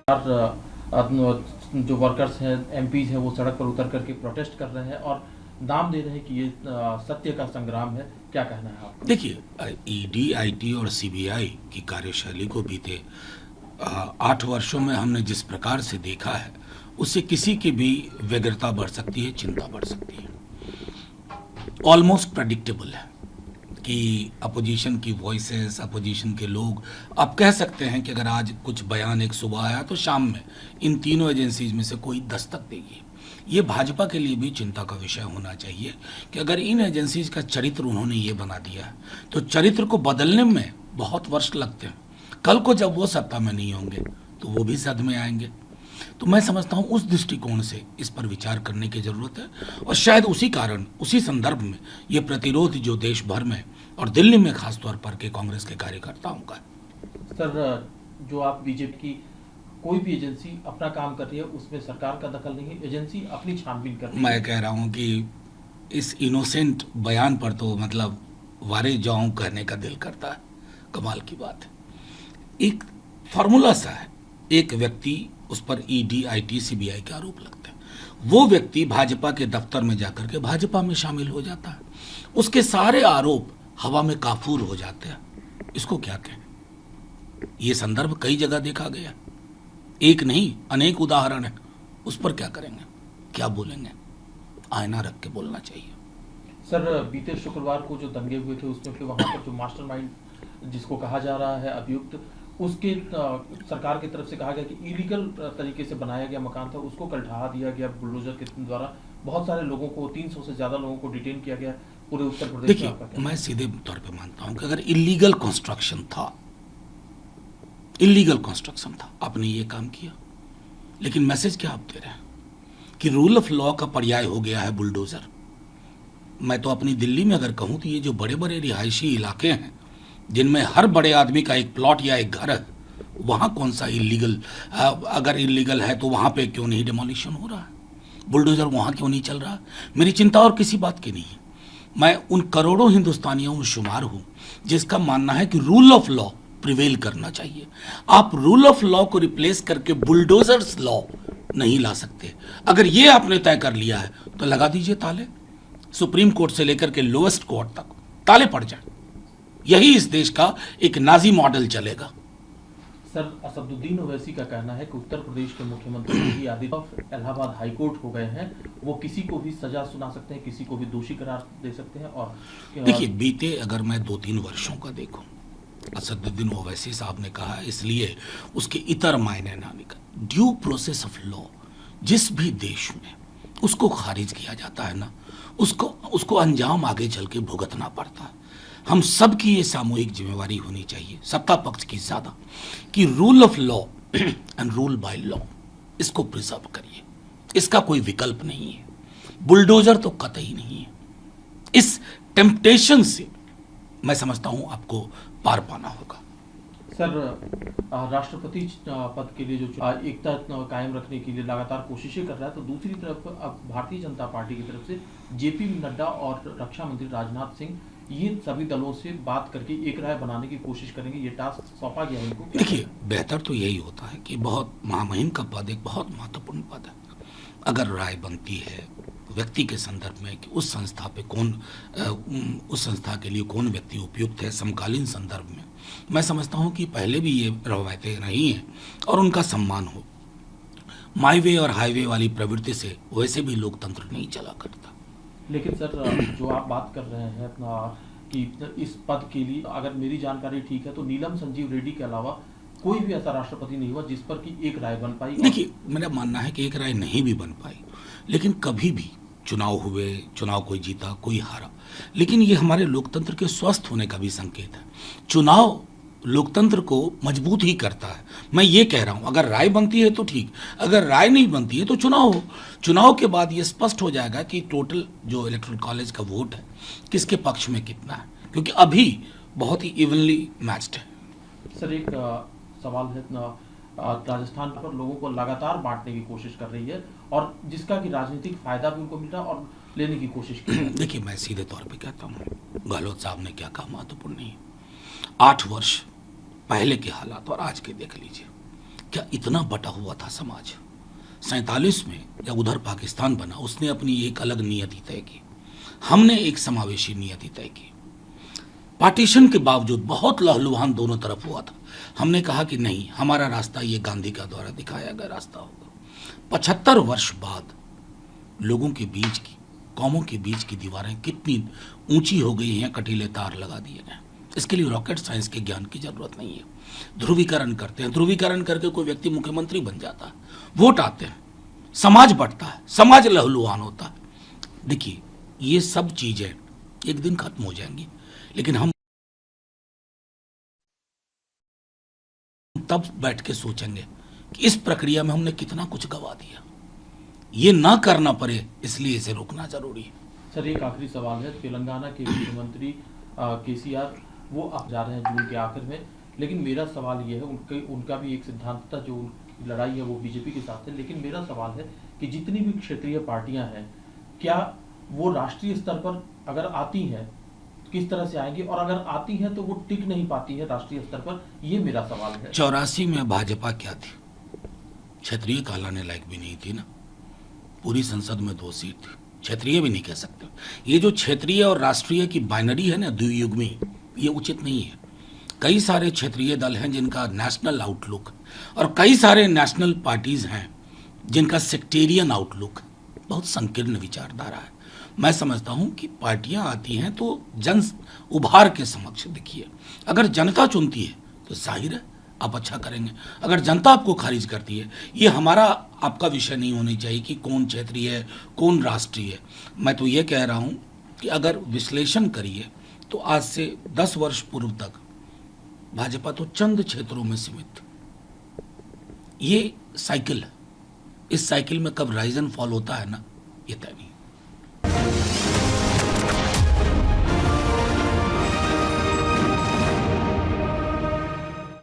जो वर्कर्स हैं, एमपीज हैं, वो सड़क पर उतर करके प्रोटेस्ट कर रहे हैं और नाम दे रहे हैं कि ये सत्य का संग्राम है। क्या कहना है आपका? देखिए, ईडी, आईटी और सीबीआई की कार्यशैली को बीते 8 वर्षों में हमने जिस प्रकार से देखा है, उससे किसी की भी व्यग्रता बढ़ सकती है, चिंता बढ़ सकती है। ऑलमोस्ट प्रेडिक्टेबल है कि अपोजिशन की वॉइसेस, अपोजिशन के लोग, आप कह सकते हैं कि अगर आज कुछ बयान एक सुबह आया तो शाम में इन तीनों एजेंसीज में से कोई दस्तक देगी। ये भाजपा के लिए भी चिंता का विषय होना चाहिए कि अगर इन एजेंसीज का चरित्र उन्होंने ये बना दिया है तो चरित्र को बदलने में बहुत वर्ष लगते हैं। कल को जब वो सत्ता में नहीं होंगे तो वो भी सद में आएंगे। तो मैं समझता हूँ उस दृष्टिकोण से इस पर विचार करने की जरूरत है और शायद उसी कारण, उसी संदर्भ में ये प्रतिरोध जो देश भर में और दिल्ली में खासतौर पर के कांग्रेस के कार्यकर्ताओं का। सर, जो आप बीजेपी की कोई भी एजेंसी अपना काम कर रही है उसमें सरकार का दखल नहीं है, एजेंसी अपनी छानबीन कर रही है। मैं कह रहा हूँ कि इस इनोसेंट बयान पर तो मतलब वारे जाऊं कहने का दिल करता है। कमाल की बात है। एक फॉर्मूला सा है, एक व्यक्ति, उस पर ईडी, आईटी, सीबीआई के आरोप लगते हैं। वो व्यक्ति भाजपा के दफ्तर में जाकर के भाजपा में शामिल हो जाता है, उसके सारे आरोप हवा में काफूर हो जाते हैं। इसको क्या कहें? ये संदर्भ कई जगह देखा गया, एक नहीं अनेक उदाहरण है। उस पर क्या करेंगे, क्या बोलेंगे? आईना रख के बोलना चाहिए। सर, बीते शुक्रवार को जो दंगे हुए थे उसमें फिर वहां पर जो मास्टरमाइंड जिसको कहा जा रहा है अभियुक्त, उसके सरकार की तरफ से कहा गया कि इलीगल तरीके से बनाया गया मकान था, उसको कल ढहा दिया गया बुलडोजर के द्वारा। बहुत सारे लोगों को, 300 से ज्यादा लोगों को डिटेन किया गया पूरे उत्तर प्रदेश में। देखिए, मैं सीधे तौर पे मानता हूं कि अगर इलीगल कंस्ट्रक्शन था, इलीगल कंस्ट्रक्शन था, आपने ये काम किया, लेकिन मैसेज क्या आप दे रहे हैं कि रूल ऑफ लॉ का पर्याय हो गया है बुलडोजर। मैं तो अपनी दिल्ली में अगर कहूं तो ये जो बड़े बड़े रिहायशी इलाके हैं जिनमें हर बड़े आदमी का एक प्लॉट या एक घर है, वहां कौन सा इलीगल, अगर इलीगल है तो वहां पे क्यों नहीं डिमोलिशन हो रहा है, बुलडोजर वहां क्यों नहीं चल रहा? मेरी चिंता और किसी बात की नहीं है। मैं उन करोड़ों हिंदुस्तानियों में शुमार हूं जिसका मानना है कि रूल ऑफ लॉ प्रिवेल करना चाहिए। आप रूल ऑफ लॉ को रिप्लेस करके बुलडोजर्स लॉ नहीं ला सकते। अगर ये आपने तय कर लिया है तो लगा दीजिए ताले, सुप्रीम कोर्ट से लेकर के लोएस्ट कोर्ट तक ताले पड़ जाए। यही इस देश का एक नाजी मॉडल चलेगा। सर, असदुद्दीन ओवैसी का कहना है कि उत्तर प्रदेश के मुख्यमंत्री योगी आदित्यनाथ इलाहाबाद हाईकोर्ट हो गए हैं, वो किसी को भी सजा सुना सकते हैं, किसी को भी दोषी करार दे सकते हैं। और देखिए, बीते अगर मैं 2-3 वर्षों का देखूं, असदुद्दीन ओवैसी साहब ने कहा, इसलिए उसके इतर मायने ना निकल। ड्यू प्रोसेस ऑफ लॉ जिस भी देश में उसको खारिज किया जाता है ना, उसको अंजाम आगे चल के भुगतना पड़ता है। हम सब की ये सामूहिक जिम्मेवारी होनी चाहिए, सत्ता पक्ष की ज्यादा, कि rule of law and rule by law इसको प्रिजर्व करिए। इसका कोई विकल्प नहीं है, बुलडोजर तो कतई नहीं है। इस टेम्पटेशन से मैं समझता हूं आपको पार पाना होगा। सर, राष्ट्रपति पद के लिए जो एकता कायम रखने के लिए लगातार कोशिशें कर रहा है, तो दूसरी तरफ अब भारतीय जनता पार्टी की तरफ से जेपी नड्डा और रक्षा मंत्री राजनाथ सिंह ये सभी दलों से बात करके एक राय बनाने की कोशिश करेंगे। ये टास्क सौंपा गया है इनको। देखिए, बेहतर तो यही होता है कि बहुत महामहिम का पद एक बहुत महत्वपूर्ण पद है। अगर राय बनती है व्यक्ति के संदर्भ में कि उस संस्था पे कौन, उस संस्था के लिए कौन व्यक्ति उपयुक्त है समकालीन संदर्भ में, मैं समझता हूं कि पहले भी ये रवायतें रही हैं और उनका सम्मान हो। माई वे और हाईवे वाली प्रवृत्ति से वैसे भी लोकतंत्र नहीं चला करता। लेकिन सर, जो आप बात कर रहे हैं अपना कि इस पद के लिए, अगर मेरी जानकारी ठीक है तो नीलम संजीव रेड्डी के अलावा कोई भी ऐसा राष्ट्रपति नहीं हुआ जिस पर कि एक राय बन पाई। देखिए, मेरा मानना है कि एक राय नहीं भी बन पाई, लेकिन कभी भी चुनाव हुए, चुनाव कोई जीता कोई हारा, लेकिन ये हमारे लोकतंत्र के स्वस्थ होने का भी संकेत है। चुनाव लोकतंत्र को मजबूत ही करता है। मैं ये कह रहा हूं, अगर राय बनती है तो ठीक, अगर राय नहीं बनती है तो चुनाव हो। चुनाव के बाद ये स्पष्ट हो जाएगा कि टोटल जो इलेक्टोरल कॉलेज का वोट है किसके पक्ष में कितना है, क्योंकि अभी बहुत ही इवनली मैच्ड है। सर, एक सवाल है, राजस्थान पर लोगों को लगातार बांटने की कोशिश कर रही है और जिसका कि राजनीतिक फायदा भी उनको मिल रहा है और लेने की कोशिश की। देखिए, मैं सीधे तौर पे कहता हूँ, गहलोत साहब ने क्या कहा महत्वपूर्ण नहीं है। 8 वर्ष पहले के हालात और आज के देख लीजिए, क्या इतना बटा हुआ था समाज? 47 में जब उधर पाकिस्तान बना, उसने अपनी एक अलग नियति तय की, हमने एक समावेशी नियति तय की। पार्टीशन के बावजूद बहुत लहलुहान दोनों तरफ हुआ था। हमने कहा कि नहीं, हमारा रास्ता ये गांधी का द्वारा दिखाया गया रास्ता होगा। 75 वर्ष बाद लोगों के बीच की, कौमों के बीच की दीवारें कितनी ऊंची हो गई हैं, कटीले तार लगा दिए गए। इसके लिए रॉकेट साइंस के ज्ञान की जरूरत नहीं है। ध्रुवीकरण करते हैं, ध्रुवीकरण करके कोई व्यक्ति मुख्यमंत्री बन जाता है, वोट आते हैं, समाज बढ़ता है, समाज लहलुहान होता है। देखिए, ये सब चीजें एक दिन खत्म हो जाएंगी, लेकिन हम तब बैठ के सोचेंगे कि इस प्रक्रिया में हमने कितना कुछ गवा दिया। ये ना करना पड़े, इसलिए इसे रोकना जरूरी है। सर, एक आखिरी सवाल है। तेलंगाना के मुख्यमंत्री केसीआर वो अब जा रहे हैं जून के आखिर में, लेकिन मेरा सवाल ये है, उनका भी एक सिद्धांत था, जो लड़ाई है वो बीजेपी के साथ है, लेकिन मेरा सवाल है कि जितनी भी क्षेत्रीय पार्टियां हैं, क्या वो राष्ट्रीय स्तर पर अगर आती हैं तो किस तरह से आएंगी, और अगर आती हैं तो वो टिक नहीं पाती है राष्ट्रीय स्तर पर? ये मेरा सवाल है। 84 में भाजपा क्या थी? क्षेत्रीय कहलाने लायक भी नहीं थी ना। पूरी संसद में 2 सीट थी, क्षेत्रीय भी नहीं कह सकते। ये जो क्षेत्रीय और राष्ट्रीय की बाइनरी है ना, द्वियुग्मी, ये उचित नहीं है। कई सारे क्षेत्रीय दल हैं जिनका नेशनल आउटलुक, और कई सारे नेशनल पार्टीज हैं जिनका सेक्टेरियन आउटलुक, बहुत संकीर्ण विचारधारा है। मैं समझता हूं कि पार्टियां आती हैं तो जन उभार के समक्ष दिखिए। अगर जनता चुनती है तो जाहिर है आप अच्छा करेंगे। अगर जनता आपको खारिज करती है, ये हमारा आपका विषय नहीं होनी चाहिए कि कौन क्षेत्रीय है, कौन राष्ट्रीय है। मैं तो ये कह रहा हूं कि अगर विश्लेषण करिए तो आज से 10 वर्ष पूर्व तक भाजपा तो चंद क्षेत्रों में सीमित थी। ये साइकिल है, इस साइकिल में कब राइज एंड फॉल होता है ना, ये तय नहीं।